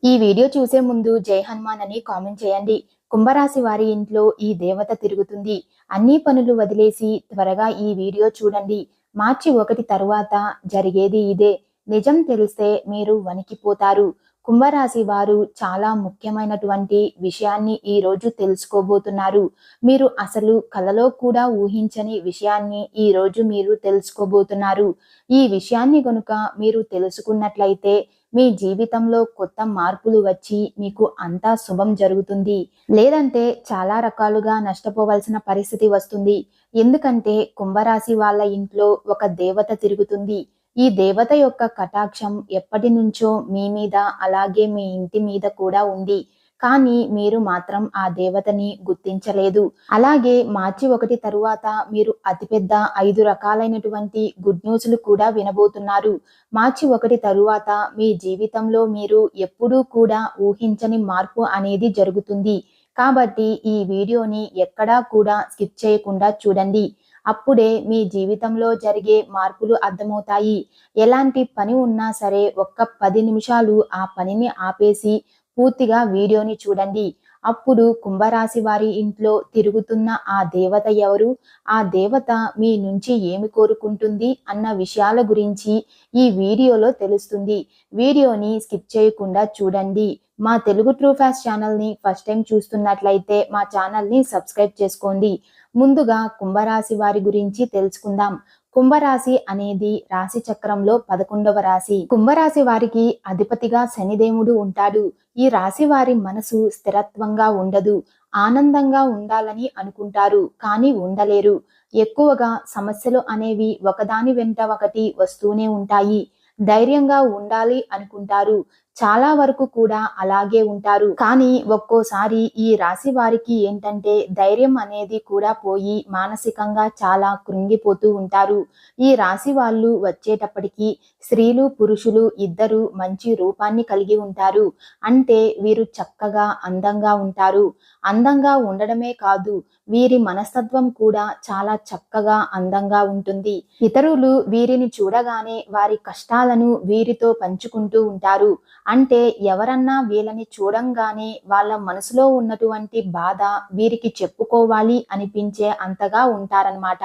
ఈ వీడియో చూసే ముందు జై హనుమాన్ అని కామెంట్ చేయండి. కుంభరాశి వారి ఇంట్లో ఈ దేవత తిరుగుతుంది. అన్ని పనులు వదిలేసి త్వరగా ఈ వీడియో చూడండి. మార్చి 1 తరువాత జరిగేది ఇదే. నిజం తెలిస్తే మీరు వణికిపోతారు. కుంభరాశి వారు చాలా ముఖ్యమైనటువంటి విషయాన్ని ఈ రోజు తెలుసుకోబోతున్నారు. మీరు అసలు కలలో కూడా ఊహించని విషయాన్ని ఈ రోజు మీరు తెలుసుకోబోతున్నారు. ఈ విషయాన్ని గనుక మీరు తెలుసుకున్నట్లయితే మీ జీవితంలో కొత్త మార్పులు వచ్చి మీకు అంతా శుభం జరుగుతుంది. లేదంటే చాలా రకాలుగా నష్టపోవాల్సిన పరిస్థితి వస్తుంది. ఎందుకంటే కుంభరాశి వాళ్ళ ఇంట్లో ఒక దేవత తిరుగుతుంది. ఈ దేవత యొక్క కటాక్షం ఎప్పటి నుంచో మీ మీద అలాగే మీ ఇంటి మీద కూడా ఉంది. కానీ మీరు మాత్రం ఆ దేవతని గుర్తించలేదు. అలాగే మార్చి 1 తరువాత మీరు అతిపెద్ద 5 రకాలైనటువంటి గుడ్ న్యూస్లు కూడా వినబోతున్నారు. మార్చి 1 తరువాత మీ జీవితంలో మీరు ఎప్పుడూ కూడా ఊహించని మార్పు అనేది జరుగుతుంది. కాబట్టి ఈ వీడియోని ఎక్కడా కూడా స్కిప్ చేయకుండా చూడండి. అప్పుడే మీ జీవితంలో జరిగే మార్పులు అర్థమవుతాయి. ఎలాంటి పని ఉన్నా సరే ఒక్క 10 నిమిషాలు ఆ పనిని ఆపేసి పూర్తిగా వీడియోని చూడండి. అప్పుడు కుంభరాశి వారి ఇంట్లో తిరుగుతున్న ఆ దేవత ఎవరు? ఆ దేవత మీ నుంచి ఏమి కోరుకుంటుంది అన్న విషయాల గురించి ఈ వీడియోలో తెలుస్తుంది. వీడియోని స్కిప్ చేయకుండా చూడండి. మా తెలుగు ట్రూ ఫ్యాక్ట్స్ ఛానల్ని ఫస్ట్ టైం చూస్తున్నట్లయితే మా ఛానల్ని సబ్స్క్రైబ్ చేసుకోండి. ముందుగా కుంభరాశి వారి గురించి తెలుసుకుందాం. కుంభరాశి అనేది రాశి చక్రంలో 11వ రాశి. కుంభరాశి వారికి అధిపతిగా శనిదేవుడు ఉంటాడు. ఈ రాశి వారి మనసు స్థిరత్వంగా ఉండదు. ఆనందంగా ఉండాలని అనుకుంటారు, కానీ ఉండలేరు. ఎక్కువగా సమస్యలు అనేవి ఒకదాని వెంట ఒకటి వస్తూనే ఉంటాయి. ధైర్యంగా ఉండాలి అనుకుంటారు. చాలా వరకు కూడా అలాగే ఉంటారు. కానీ ఒక్కోసారి ఈ రాశి వారికి ఏంటంటే ధైర్యం అనేది కూడా పోయి మానసికంగా చాలా కృంగిపోతూ ఉంటారు. ఈ రాశి వాళ్ళు వచ్చేటప్పటికి స్త్రీలు పురుషులు ఇద్దరు మంచి రూపాన్ని కలిగి ఉంటారు. అంటే వీరు చక్కగా అందంగా ఉంటారు. అందంగా ఉండడమే కాదు, వీరి మనస్తత్వం కూడా చాలా చక్కగా అందంగా ఉంటుంది. ఇతరులు వీరిని చూడగానే వారి కష్టాలను వీరితో పంచుకుంటూ ఉంటారు. అంటే ఎవరన్నా వీళ్ళని చూడంగానే వాళ్ళ మనసులో ఉన్నటువంటి బాధ వీరికి చెప్పుకోవాలి అనిపించే అంతగా ఉంటారన్నమాట.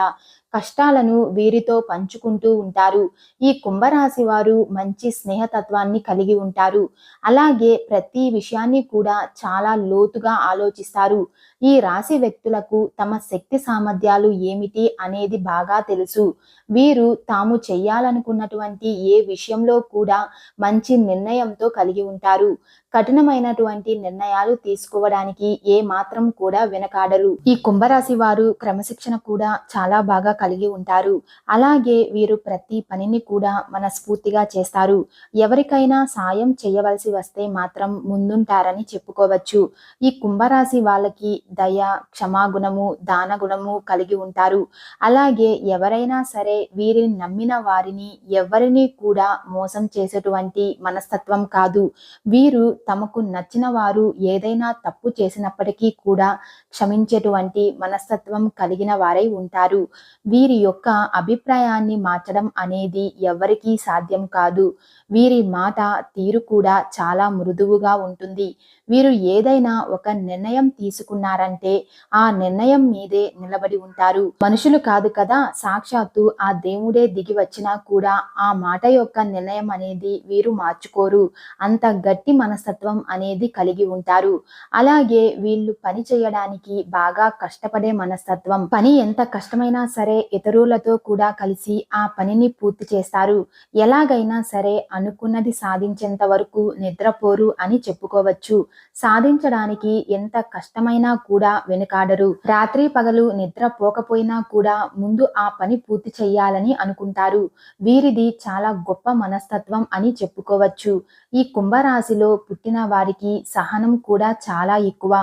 కష్టాలను వీరితో పంచుకుంటూ ఉంటారు. ఈ కుంభరాశి వారు మంచి స్నేహతత్వాన్ని కలిగి ఉంటారు. అలాగే ప్రతి విషయాన్ని కూడా చాలా లోతుగా ఆలోచిస్తారు. ఈ రాశి వ్యక్తులకు తమ శక్తి సామర్థ్యాలు ఏమిటి అనేది బాగా తెలుసు. వీరు తాము చెయ్యాలనుకున్నటువంటి ఏ విషయంలో కూడా మంచి నిర్ణయంతో కలిగి ఉంటారు. కఠినమైనటువంటి నిర్ణయాలు తీసుకోవడానికి ఏ మాత్రం కూడా వెనకాడరు. ఈ కుంభరాశి వారు క్రమశిక్షణ కూడా చాలా బాగా కలిగి ఉంటారు. అలాగే వీరు ప్రతి పనిని కూడా మనస్ఫూర్తిగా చేస్తారు. ఎవరికైనా సాయం చేయవలసి వస్తే మాత్రం ముందుంటారని చెప్పుకోవచ్చు. ఈ కుంభరాశి వాళ్ళకి దయ, క్షమాగుణము, దానగుణము కలిగి ఉంటారు. అలాగే ఎవరైనా సరే వీరిని నమ్మిన వారిని ఎవరిని కూడా మోసం చేసేటువంటి మనస్తత్వం కాదు. వీరు తమకు నచ్చిన వారు ఏదైనా తప్పు చేసినప్పటికీ కూడా క్షమించేటువంటి మనస్తత్వం కలిగిన వారై ఉంటారు. వీరి యొక్క అభిప్రాయాన్ని మార్చడం అనేది ఎవరికీ సాధ్యం కాదు. వీరి మాట తీరు కూడా చాలా మృదువుగా ఉంటుంది. వీరు ఏదైనా ఒక నిర్ణయం తీసుకున్నారంటే ఆ నిర్ణయం మీదే నిలబడి ఉంటారు. మనుషులు కాదు కదా, సాక్షాత్తు ఆ దేవుడే దిగి వచ్చినా కూడా ఆ మాట యొక్క నిర్ణయం అనేది వీరు మార్చుకోరు. అంత గట్టి మనస్తత్వం అనేది కలిగి ఉంటారు. అలాగే వీళ్ళు పని చేయడానికి బాగా కష్టపడే మనస్తత్వం. పని ఎంత కష్టమైనా సరే ఇతరులతో కూడా కలిసి ఆ పనిని పూర్తి చేస్తారు. ఎలాగైనా సరే అనుకున్నది సాధించేంత వరకు నిద్రపోరు అని చెప్పుకోవచ్చు. సాధించడానికి ఎంత కష్టమైనా కూడా వెనుకాడరు. రాత్రి పగలు నిద్ర పోకపోయినా కూడా ముందు ఆ పని పూర్తి చేయాలని అనుకుంటారు. వీరిది చాలా గొప్ప మనస్తత్వం అని చెప్పుకోవచ్చు. ఈ కుంభరాశిలో పుట్టిన వారికి సహనం కూడా చాలా ఎక్కువ.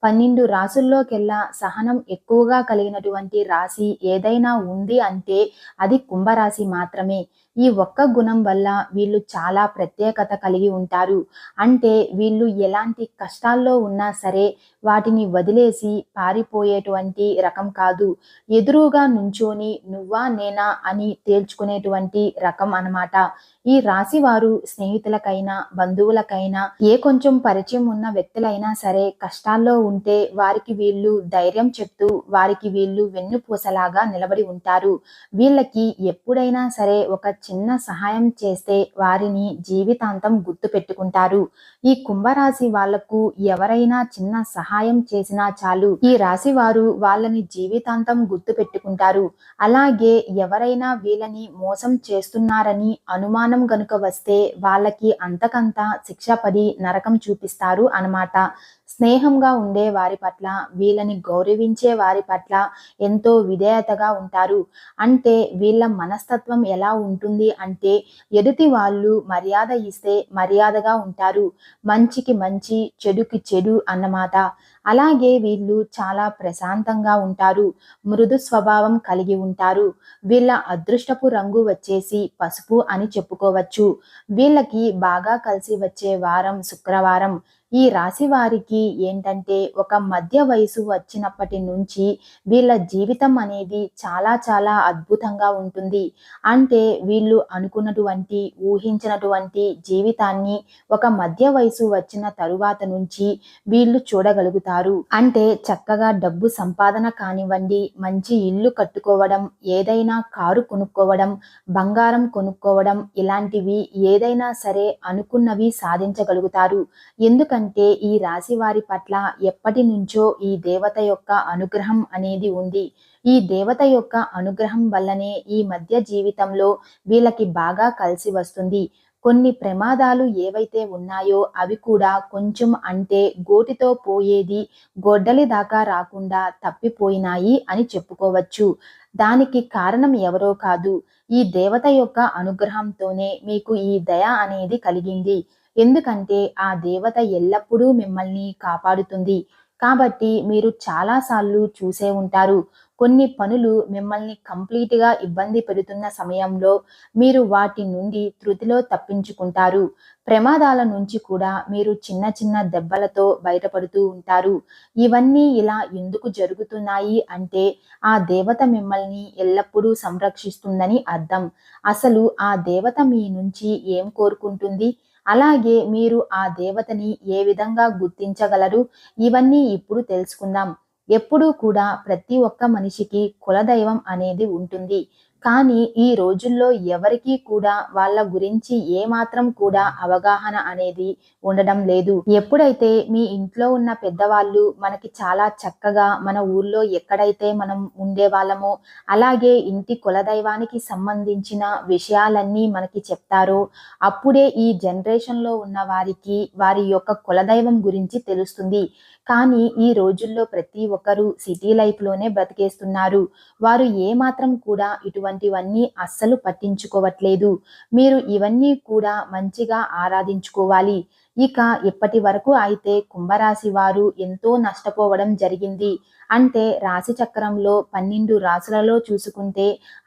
12 రాసుల్లోకెల్లా సహనం ఎక్కువగా కలిగినటువంటి రాశి ఏదైనా ఉంది అంటే అది కుంభరాశి మాత్రమే. ఈ ఒక్క గుణం వల్ల వీళ్ళు చాలా ప్రత్యేకత కలిగి ఉంటారు. అంటే వీళ్ళు ఎలాంటి కష్టాల్లో ఉన్నా సరే వాటిని వదిలేసి పారిపోయేటువంటి రకం కాదు. ఎదురుగా నుంచొని నువ్వా నేనా అని తేల్చుకునేటువంటి రకం అన్నమాట. ఈ రాశి వారు స్నేహితులకైనా, బంధువులకైనా, ఏ కొంచెం పరిచయం ఉన్న వ్యక్తులైనా సరే కష్టాల్లో ఉంటే వారికి వీళ్ళు ధైర్యం చెప్తూ, వారికి వీళ్ళు వెన్నుపూసలాగా నిలబడి ఉంటారు. వీళ్ళకి ఎప్పుడైనా సరే ఒక చిన్న సహాయం చేస్తే వారిని జీవితాంతం గుర్తుపెట్టుకుంటారు. ఈ కుంభరాశి వాళ్లకు ఎవరైనా చిన్న సహాయం చేసినా చాలు, ఈ రాశి వారు వాళ్ళని జీవితాంతం గుర్తుపెట్టుకుంటారు. అలాగే ఎవరైనా వీళ్ళని మోసం చేస్తున్నారని అనుమానం గనుక వస్తే వాళ్ళకి అంతకంత శిక్ష పడి నరకం చూపిస్తారు అన్నమాట. స్నేహంగా ఉండే వారి పట్ల, వీళ్ళని గౌరవించే వారి పట్ల ఎంతో విధేయతగా ఉంటారు. అంటే వీళ్ళ మనస్తత్వం ఎలా ఉంటుంది అంటే ఎదుటి వాళ్ళు మర్యాద ఇస్తే మర్యాదగా ఉంటారు. మంచికి మంచి, చెడుకి చెడు అన్నమాట. అలాగే వీళ్ళు చాలా ప్రశాంతంగా ఉంటారు. మృదు స్వభావం కలిగి ఉంటారు. వీళ్ళ అదృష్టపు రంగు వచ్చేసి పసుపు అని చెప్పుకోవచ్చు. వీళ్ళకి బాగా కలిసి వచ్చే వారం శుక్రవారం. ఈ రాశి వారికి ఏంటంటే ఒక మధ్య వయసు వచ్చినప్పటి నుంచి వీళ్ళ జీవితం అనేది చాలా చాలా అద్భుతంగా ఉంటుంది. అంటే వీళ్ళు అనుకున్నటువంటి, ఊహించినటువంటి జీవితాన్ని ఒక మధ్య వయసు వచ్చిన తరువాత నుంచి వీళ్ళు చూడగలుగుతారు. అంటే చక్కగా డబ్బు సంపాదన కానివ్వండి, మంచి ఇల్లు కట్టుకోవడం, ఏదైనా కారు కొనుక్కోవడం, బంగారం కొనుక్కోవడం, ఇలాంటివి ఏదైనా సరే అనుకున్నవి సాధించగలుగుతారు. ఎందుకంటే ఈ రాశి వారి పట్ల ఎప్పటి నుంచో ఈ దేవత యొక్క అనుగ్రహం అనేది ఉంది. ఈ దేవత యొక్క అనుగ్రహం వల్లనే ఈ మధ్య జీవితంలో వీళ్ళకి బాగా కలిసి వస్తుంది. కొన్ని ప్రమాదాలు ఏవైతే ఉన్నాయో అవి కూడా కొంచెం, అంటే గోటితో పోయేది గొడ్డలి దాకా రాకుండా తప్పిపోయినాయి అని చెప్పుకోవచ్చు. దానికి కారణం ఎవరో కాదు, ఈ దేవత యొక్క అనుగ్రహంతోనే మీకు ఈ దయ అనేది కలిగింది. ఎందుకంటే ఆ దేవత ఎల్లప్పుడూ మిమ్మల్ని కాపాడుతుంది. కాబట్టి మీరు చాలాసార్లు చూసే ఉంటారు, కొన్ని పనులు మిమ్మల్ని కంప్లీట్గా ఇబ్బంది పెడుతున్న సమయంలో మీరు వాటి నుండి త్రుటిలో తప్పించుకుంటారు. ప్రమాదాల నుంచి కూడా మీరు చిన్న చిన్న దెబ్బలతో బయటపడుతూ ఉంటారు. ఇవన్నీ ఇలా ఎందుకు జరుగుతున్నాయి అంటే ఆ దేవత మిమ్మల్ని ఎల్లప్పుడూ సంరక్షిస్తుందని అర్థం. అసలు ఆ దేవత మీ నుంచి ఏం కోరుకుంటుంది? అలాగే మీరు ఆ దేవతని ఏ విధంగా గుర్తించగలరు? ఇవన్నీ ఇప్పుడు తెలుసుకుందాం. ఎప్పుడూ కూడా ప్రతి ఒక్క మనిషికి కులదైవం అనేది ఉంటుంది. కానీ ఈ రోజుల్లో ఎవరికీ కూడా వాళ్ళ గురించి ఏమాత్రం కూడా అవగాహన అనేది ఉండడం లేదు. ఎప్పుడైతే మీ ఇంట్లో ఉన్న పెద్దవాళ్ళు మనకి చాలా చక్కగా మన ఊర్లో ఎక్కడైతే మనం ఉండేవాళ్ళమో అలాగే ఇంటి కులదైవానికి సంబంధించిన విషయాలన్నీ మనకి చెప్తారో అప్పుడే ఈ జనరేషన్లో ఉన్న వారికి వారి యొక్క కులదైవం గురించి తెలుస్తుంది. కానీ ఈ రోజుల్లో ప్రతి ఒక్కరూ సిటీ లైఫ్లోనే బ్రతికేస్తున్నారు. వారు ఏమాత్రం కూడా ఇటువంటివన్నీ అస్సలు పట్టించుకోవట్లేదు. మీరు ఇవన్నీ కూడా మంచిగా ఆరాధించుకోవాలి. ఇక ఇప్పటి వరకు అయితే కుంభరాశి వారు ఎంతో నష్టపోవడం జరిగింది. అంటే రాశి చక్రంలో 12 రాశులలో చూసుకుంటే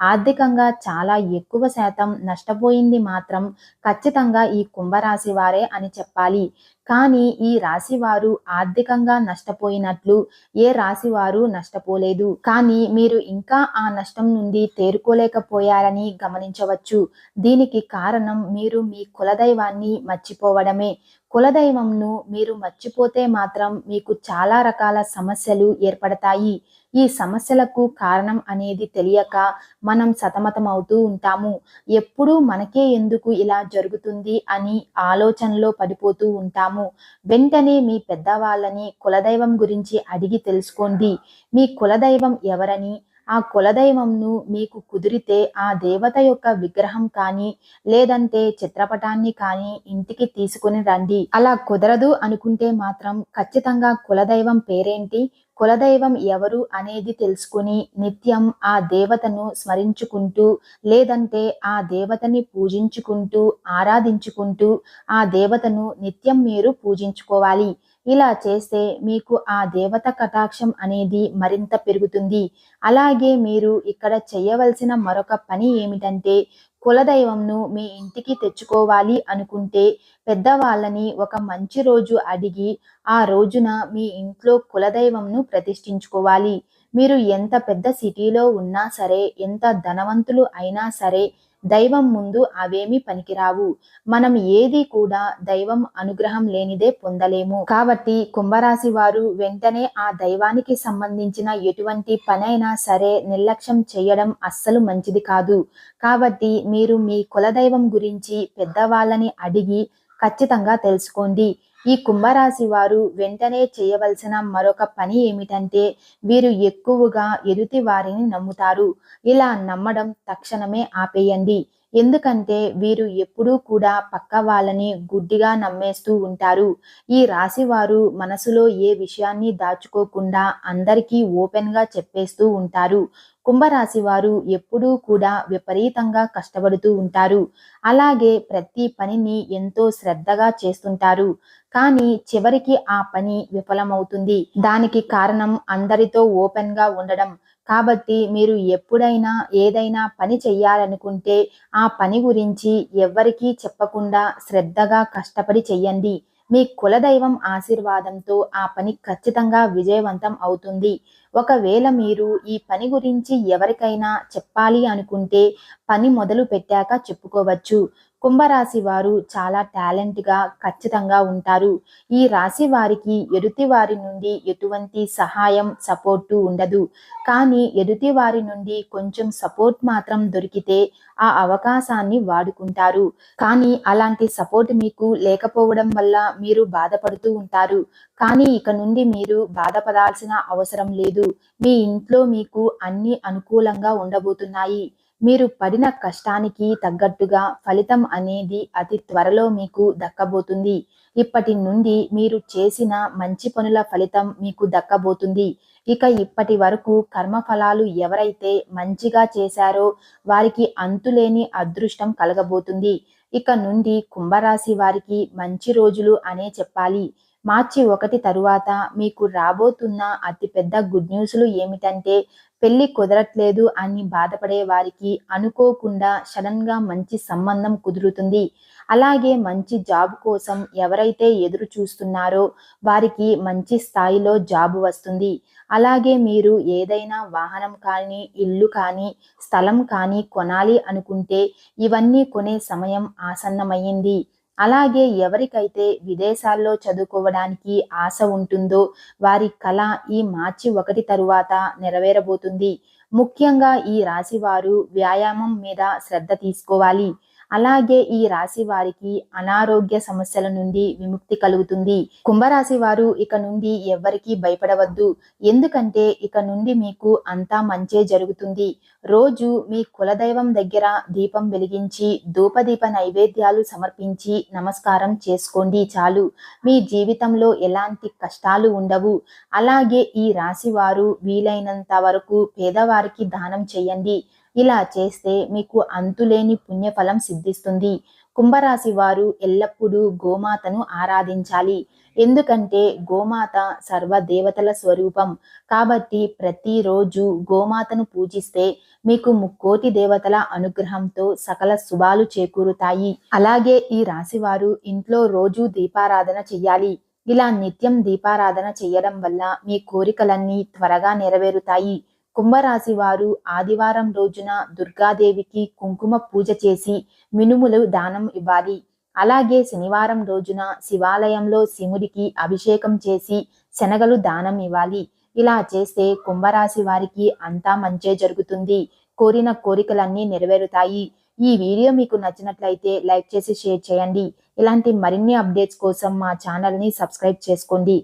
ఆర్థికంగా చాలా ఎక్కువ శాతం నష్టపోయింది మాత్రం ఖచ్చితంగా ఈ కుంభరాశి వారే అని చెప్పాలి. కానీ ఈ రాశి వారు ఆర్థికంగా నష్టపోయినట్లు ఏ రాశి వారు నష్టపోలేదు. కానీ మీరు ఇంకా ఆ నష్టం నుండి తేరుకోలేకపోయారని గమనించవచ్చు. దీనికి కారణం మీరు మీ కులదైవాన్ని మర్చిపోవడమే. కులదైవంను మీరు మర్చిపోతే మాత్రం మీకు చాలా రకాల సమస్యలు ఏర్పడతాయి. ఈ సమస్యలకు కారణం అనేది తెలియక మనం సతమతమవుతూ ఉంటాము. ఎప్పుడూ మనకే ఎందుకు ఇలా జరుగుతుంది అని ఆలోచనలో పడిపోతూ ఉంటాము. వెంటనే మీ పెద్దవాళ్ళని కులదైవం గురించి అడిగి తెలుసుకోండి. మీ కులదైవం ఎవరని, ఆ కులదైవంను మీకు కుదిరితే ఆ దేవత యొక్క విగ్రహం కానీ లేదంటే చిత్రపటాన్ని కానీ ఇంటికి తీసుకుని రండి. అలా కుదరదు అనుకుంటే మాత్రం ఖచ్చితంగా కులదైవం పేరేంటి, కులదైవం ఎవరు అనేది తెలుసుకుని నిత్యం ఆ దేవతను స్మరించుకుంటూ లేదంటే ఆ దేవతని పూజించుకుంటూ ఆరాధించుకుంటూ ఆ దేవతను నిత్యం మీరు పూజించుకోవాలి. ఇలా చేస్తే మీకు ఆ దేవత కటాక్షం అనేది మరింత పెరుగుతుంది. అలాగే మీరు ఇక్కడ చేయవలసిన మరొక పని ఏమిటంటే, కులదైవంను మీ ఇంటికి తెచ్చుకోవాలి అనుకుంటే పెద్దవాళ్ళని ఒక మంచి రోజు అడిగి ఆ రోజున మీ ఇంట్లో కులదైవంను ప్రతిష్ఠించుకోవాలి. మీరు ఎంత పెద్ద సిటీలో ఉన్నా సరే, ఎంత ధనవంతులు అయినా సరే, దైవం ముందు అవేమీ పనికిరావు. మనం ఏది కూడా దైవం అనుగ్రహం లేనిదే పొందలేము. కాబట్టి కుంభరాశి వారు వెంటనే ఆ దైవానికి సంబంధించిన ఎటువంటి పనైనా సరే నిర్లక్ష్యం చేయడం అస్సలు మంచిది కాదు. కాబట్టి మీరు మీ కులదైవం గురించి పెద్దవాళ్ళని అడిగి ఖచ్చితంగా తెలుసుకోండి. ఈ కుంభరాశి వారు వెంటనే చేయవలసిన మరొక పని ఏమిటంటే, వీరు ఎక్కువగా ఎదుటి వారిని నమ్ముతారు. ఇలా నమ్మడం తక్షణమే ఆపేయండి. ఎందుకంటే వీరు ఎప్పుడూ కూడా పక్క వాళ్ళని గుడ్డిగా నమ్మేస్తూ ఉంటారు. ఈ రాశి వారు మనసులో ఏ విషయాన్ని దాచుకోకుండా అందరికీ ఓపెన్గా చెప్పేస్తూ ఉంటారు. కుంభరాశి వారు ఎప్పుడూ కూడా విపరీతంగా కష్టపడుతూ ఉంటారు. అలాగే ప్రతి పనిని ఎంతో శ్రద్ధగా చేస్తుంటారు. కానీ చివరికి ఆ పని విఫలమవుతుంది. దానికి కారణం అందరితో ఓపెన్గా ఉండడం. కాబట్టి మీరు ఎప్పుడైనా ఏదైనా పని చెయ్యాలనుకుంటే ఆ పని గురించి ఎవ్వరికీ చెప్పకుండా శ్రద్ధగా కష్టపడి చెయ్యండి. మీ కులదైవం ఆశీర్వాదంతో ఆ పని ఖచ్చితంగా విజయవంతం అవుతుంది. ఒకవేళ మీరు ఈ పని గురించి ఎవరికైనా చెప్పాలి అనుకుంటే పని మొదలు పెట్టాక చెప్పుకోవచ్చు. కుంభరాశి వారు చాలా టాలెంట్గా ఖచ్చితంగా ఉంటారు. ఈ రాశి వారికి ఎదుటి వారి నుండి ఎటువంటి సహాయం సపోర్టు ఉండదు. కానీ ఎదుటి వారి నుండి కొంచెం సపోర్ట్ మాత్రం దొరికితే ఆ అవకాశాన్ని వాడుకుంటారు. కానీ అలాంటి సపోర్ట్ మీకు లేకపోవడం వల్ల మీరు బాధపడుతూ ఉంటారు. కానీ ఇక నుండి మీరు బాధపడాల్సిన అవసరం లేదు. మీ ఇంట్లో మీకు అన్ని అనుకూలంగా ఉండబోతున్నాయి. మీరు పడిన కష్టానికి తగ్గట్టుగా ఫలితం అనేది అతి త్వరలో మీకు దక్కబోతుంది. ఇప్పటి నుండి మీరు చేసిన మంచి పనుల ఫలితం మీకు దక్కబోతుంది. ఇక ఇప్పటి వరకు కర్మఫలాలు ఎవరైతే మంచిగా చేశారో వారికి అంతులేని అదృష్టం కలగబోతుంది. ఇక నుండి కుంభరాశి వారికి మంచి రోజులు అనే చెప్పాలి. మార్చి 1 తరువాత మీకు రాబోతున్న అతిపెద్ద గుడ్ న్యూస్లు ఏమిటంటే, పెళ్లి కుదరట్లేదు అని బాధపడే వారికి అనుకోకుండా సడన్గా మంచి సంబంధం కుదురుతుంది. అలాగే మంచి జాబ్ కోసం ఎవరైతే ఎదురు చూస్తున్నారో వారికి మంచి స్థాయిలో జాబ్ వస్తుంది. అలాగే మీరు ఏదైనా వాహనం కానీ, ఇల్లు కానీ, స్థలం కానీ కొనాలి అనుకుంటే ఇవన్నీ కొనే సమయం ఆసన్నమయ్యింది. అలాగే ఎవరికైతే విదేశాల్లో చదువుకోవడానికి ఆశ ఉంటుందో వారి కల ఈ మార్చి 1 తరువాత నెరవేరబోతుంది. ముఖ్యంగా ఈ రాశి వారు వ్యాయామం మీద శ్రద్ధ తీసుకోవాలి. అలాగే ఈ రాశి వారికి అనారోగ్య సమస్యల నుండి విముక్తి కలుగుతుంది. కుంభరాశి వారు ఇక నుండి ఎవ్వరికీ భయపడవద్దు. ఎందుకంటే ఇక నుండి మీకు అంతా మంచే జరుగుతుంది. రోజు మీ కులదైవం దగ్గర దీపం వెలిగించి ధూపదీప నైవేద్యాలు సమర్పించి నమస్కారం చేసుకోండి చాలు. మీ జీవితంలో ఎలాంటి కష్టాలు ఉండవు. అలాగే ఈ రాశి వారు వీలైనంత వరకు పేదవారికి దానం చేయండి. ఇలా చేస్తే మీకు అంతులేని పుణ్యఫలం సిద్ధిస్తుంది. కుంభరాశి వారు ఎల్లప్పుడూ గోమాతను ఆరాధించాలి. ఎందుకంటే గోమాత సర్వదేవతల స్వరూపం. కాబట్టి ప్రతిరోజు గోమాతను పూజిస్తే మీకు ముక్కోటి దేవతల అనుగ్రహంతో సకల శుభాలు చేకూరుతాయి. అలాగే ఈ రాశివారు ఇంట్లో రోజు దీపారాధన చెయ్యాలి. ఇలా నిత్యం దీపారాధన చేయడం వల్ల మీ కోరికలన్నీ త్వరగా నెరవేరుతాయి. కుంభరాశి వారు ఆదివారం రోజున దుర్గాదేవికి కుంకుమ పూజ చేసి మినుములు దానం ఇవ్వాలి. అలాగే శనివారం రోజున శివాలయంలో శివుడికి అభిషేకం చేసి శనగలు దానం ఇవ్వాలి. ఇలా చేస్తే కుంభరాశి వారికి అంతా మంచే జరుగుతుంది. కోరిన కోరికలన్నీ నెరవేరుతాయి. ఈ వీడియో మీకు నచ్చినట్లయితే లైక్ చేసి షేర్ చేయండి. ఇలాంటి మరిన్ని అప్డేట్స్ కోసం మా ఛానల్ని సబ్స్క్రైబ్ చేసుకోండి.